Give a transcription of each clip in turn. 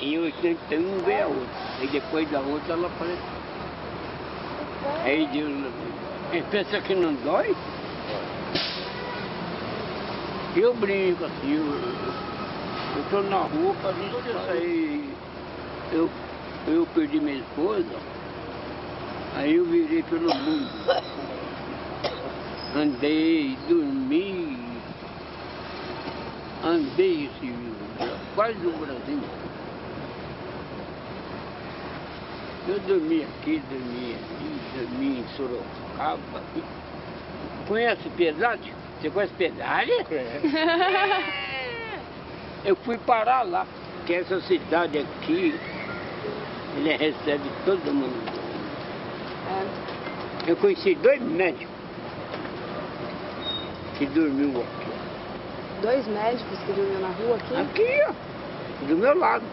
Em 81 veio a outra. E depois da outra ela faleceu. Aí Deus... Ele pensa que não dói? Eu brinco assim, eu estou na rua, quando eu saí, eu perdi minha esposa, aí eu virei pelo mundo. Andei, dormi, andei quase no Brasil. Eu dormi aqui, dormi ali, dormi em Sorocaba. Conhece Piedade? Você conhece Piedade? Eu fui parar lá, que essa cidade aqui, ele recebe todo mundo. Eu conheci 2 médicos que dormiu aqui. 2 médicos que dormiam na rua aqui? Aqui, ó, do meu lado.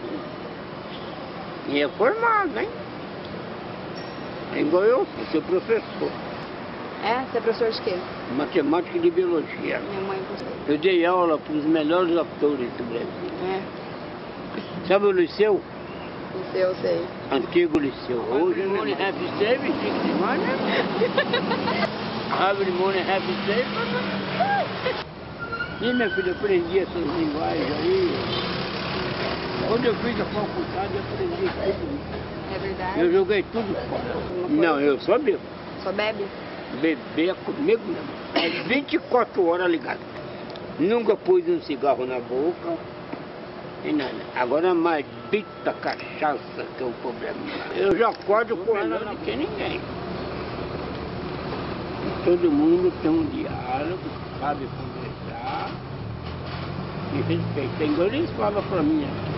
E é formado, hein? É igual eu sou professor. É? Você é professor de quê? Matemática e de biologia. Minha mãe é professora. Eu dei aula para os melhores atores do Brasil. É. Sabe o liceu? Liceu, eu sei. Antigo liceu. Hoje não é happy service, Abre money happy service. E minha filha, eu aprendi essas linguagens aí. Quando eu fiz a faculdade, eu aprendi tudo. É verdade? Eu joguei tudo fora. Não, eu só bebo. Só bebe? Beber é comigo não. É 24 horas ligado. Nunca pus um cigarro na boca. E nada. Agora mais bita cachaça que é o problema. Eu já acordo correndo do que ninguém. Todo mundo tem um diálogo, sabe conversar e respeita. Igual eles falam pra mim aqui.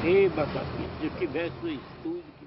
Ei, Batatinha, se eu tivesse no estúdio...